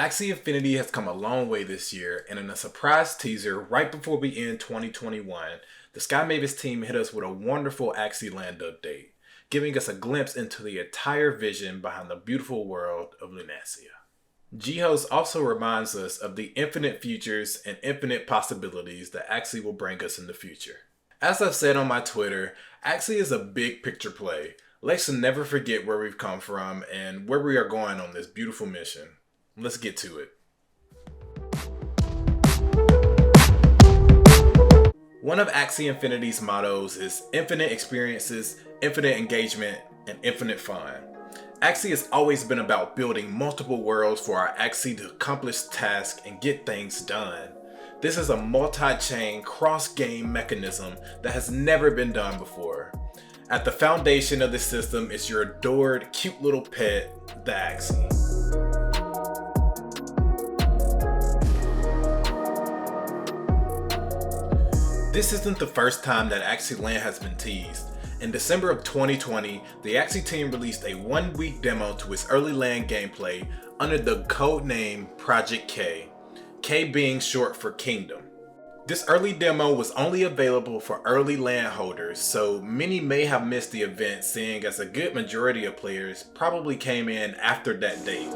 Axie Infinity has come a long way this year, and in a surprise teaser right before we end 2021, the Sky Mavis team hit us with a wonderful Axie Land update, giving us a glimpse into the entire vision behind the beautiful world of Lunasia. G-Host also reminds us of the infinite futures and infinite possibilities that Axie will bring us in the future. As I've said on my Twitter, Axie is a big picture play. Let's never forget where we've come from and where we are going on this beautiful mission. Let's get to it. One of Axie Infinity's mottos is infinite experiences, infinite engagement, and infinite fun. Axie has always been about building multiple worlds for our Axie to accomplish tasks and get things done. This is a multi-chain, cross-game mechanism that has never been done before. At the foundation of this system is your adored, cute little pet, the Axie. This isn't the first time that Axie Land has been teased. In December of 2020, the Axie team released a one-week demo to its early land gameplay under the codename Project K, K being short for Kingdom. This early demo was only available for early land holders, so many may have missed the event, seeing as a good majority of players probably came in after that date.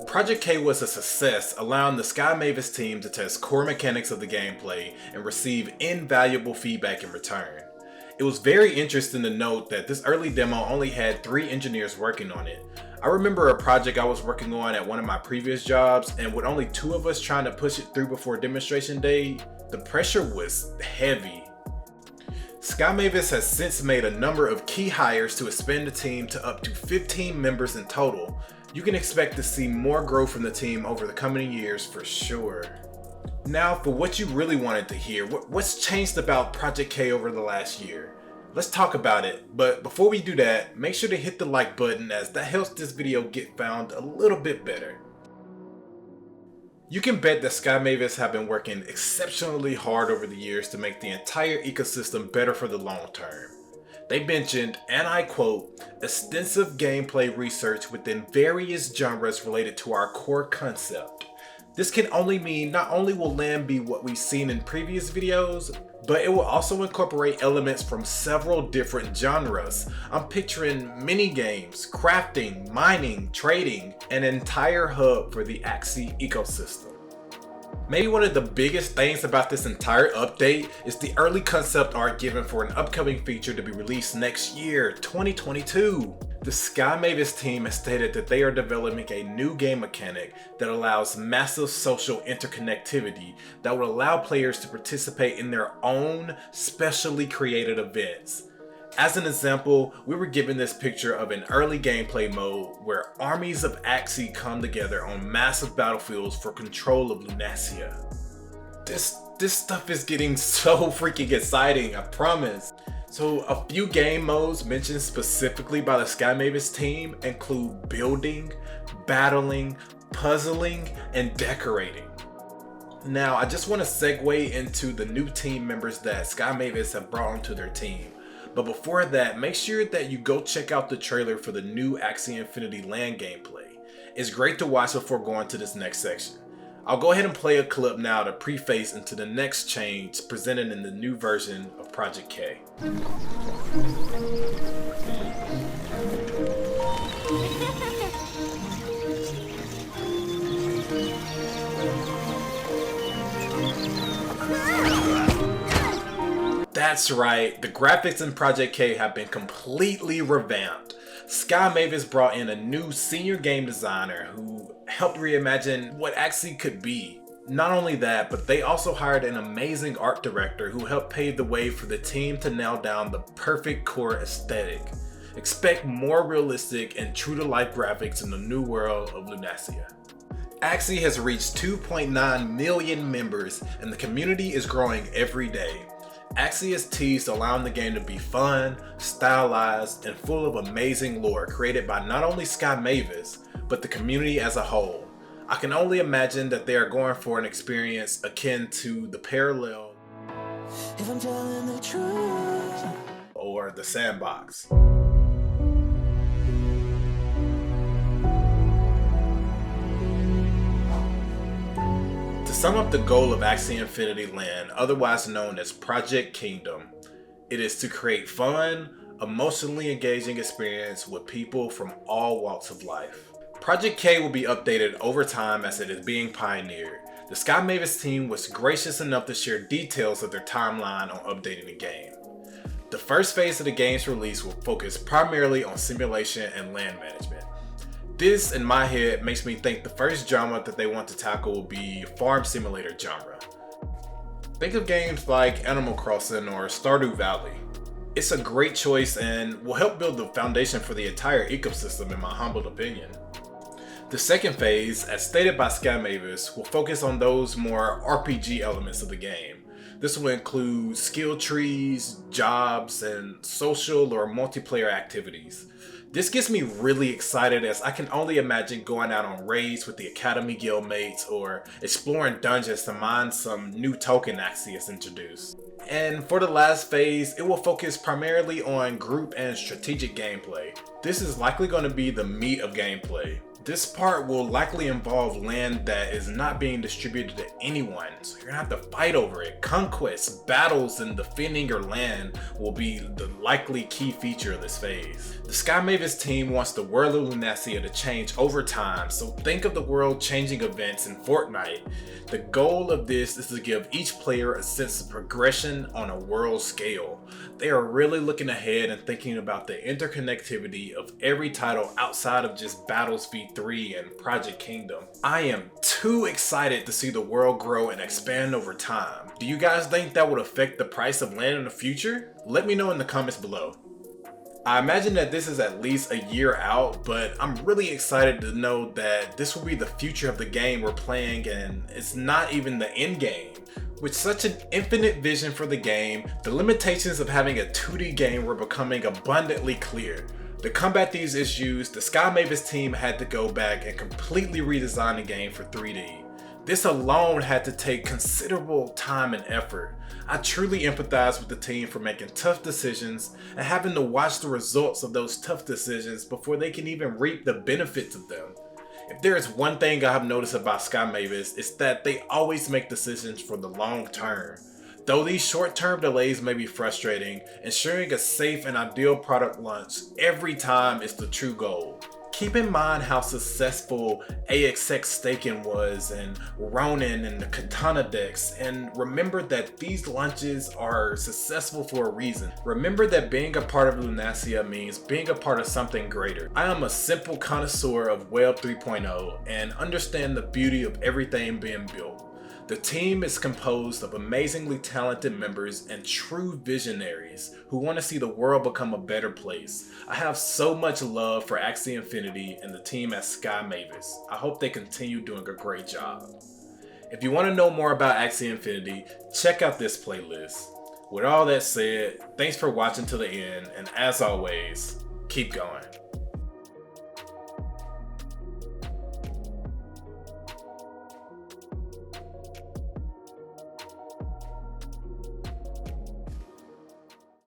Project K was a success, allowing the Sky Mavis team to test core mechanics of the gameplay and receive invaluable feedback in return. It was very interesting to note that this early demo only had 3 engineers working on it. I remember a project I was working on at one of my previous jobs, and with only 2 of us trying to push it through before demonstration day, the pressure was heavy. Sky Mavis has since made a number of key hires to expand the team to up to 15 members in total. You can expect to see more growth from the team over the coming years for sure. Now for what you really wanted to hear, what's changed about Project K over the last year? Let's talk about it, but before we do that, make sure to hit the like button as that helps this video get found a little bit better. You can bet that Sky Mavis have been working exceptionally hard over the years to make the entire ecosystem better for the long term. They mentioned, and I quote, extensive gameplay research within various genres related to our core concept. This can only mean not only will land be what we've seen in previous videos, but it will also incorporate elements from several different genres. I'm picturing mini games, crafting, mining, trading, an entire hub for the Axie ecosystem. Maybe one of the biggest things about this entire update is the early concept art given for an upcoming feature to be released next year, 2022. The Sky Mavis team has stated that they are developing a new game mechanic that allows massive social interconnectivity that will allow players to participate in their own specially created events. As an example, we were given this picture of an early gameplay mode where armies of Axie come together on massive battlefields for control of Lunasia. This stuff is getting so freaking exciting, I promise. So a few game modes mentioned specifically by the Sky Mavis team include building, battling, puzzling, and decorating. Now I just want to segue into the new team members that Sky Mavis have brought onto their team. But before that, make sure that you go check out the trailer for the new Axie Infinity Land gameplay. It's great to watch before going to this next section. I'll go ahead and play a clip now to preface into the next change presented in the new version of Project K. That's right, the graphics in Project K have been completely revamped. Sky Mavis brought in a new senior game designer who helped reimagine what Axie could be. Not only that, but they also hired an amazing art director who helped pave the way for the team to nail down the perfect core aesthetic. Expect more realistic and true-to-life graphics in the new world of Lunasia. Axie has reached 2.9 million members and the community is growing every day. Axie is teased, allowing the game to be fun, stylized, and full of amazing lore created by not only Sky Mavis, but the community as a whole. I can only imagine that they are going for an experience akin to the Parallel If I'm telling the truth or the Sandbox. sum up the goal of Axie Infinity Land, otherwise known as Project Kingdom, it is to create fun, emotionally engaging experience with people from all walks of life. Project K will be updated over time as it is being pioneered. The Sky Mavis team was gracious enough to share details of their timeline on updating the game. The first phase of the game's release will focus primarily on simulation and land management. This, in my head, makes me think the first genre that they want to tackle will be farm simulator genre. Think of games like Animal Crossing or Stardew Valley. It's a great choice and will help build the foundation for the entire ecosystem in my humble opinion. The second phase, as stated by Sky Mavis, will focus on those more RPG elements of the game. This will include skill trees, jobs, and social or multiplayer activities. This gets me really excited as I can only imagine going out on raids with the Academy guildmates or exploring dungeons to mine some new token Axie is introduced. And for the last phase, it will focus primarily on group and strategic gameplay. This is likely going to be the meat of gameplay. This part will likely involve land that is not being distributed to anyone, so you're gonna have to fight over it. Conquests, battles, and defending your land will be the likely key feature of this phase. The Sky Mavis team wants the world of Lunacia to change over time, so think of the world changing events in Fortnite. The goal of this is to give each player a sense of progression on a world scale. They are really looking ahead and thinking about the interconnectivity of every title outside of just Battles v3 and Project Kingdom. I am too excited to see the world grow and expand over time. Do you guys think that would affect the price of land in the future? Let me know in the comments below. I imagine that this is at least a year out, but I'm really excited to know that this will be the future of the game we're playing and it's not even the end game. With such an infinite vision for the game, the limitations of having a 2D game were becoming abundantly clear. To combat these issues, the Sky Mavis team had to go back and completely redesign the game for 3D. This alone had to take considerable time and effort. I truly empathize with the team for making tough decisions and having to watch the results of those tough decisions before they can even reap the benefits of them. If there is one thing I have noticed about Sky Mavis, it's that they always make decisions for the long term. Though these short-term delays may be frustrating, ensuring a safe and ideal product launch every time is the true goal. Keep in mind how successful AXX Staken was and Ronin and the Katana decks, and remember that these launches are successful for a reason. Remember that being a part of Lunacia means being a part of something greater. I am a simple connoisseur of Web 3.0 and understand the beauty of everything being built. The team is composed of amazingly talented members and true visionaries who want to see the world become a better place. I have so much love for Axie Infinity and the team at Sky Mavis. I hope they continue doing a great job. If you want to know more about Axie Infinity, check out this playlist. With all that said, thanks for watching to the end, and as always, keep going.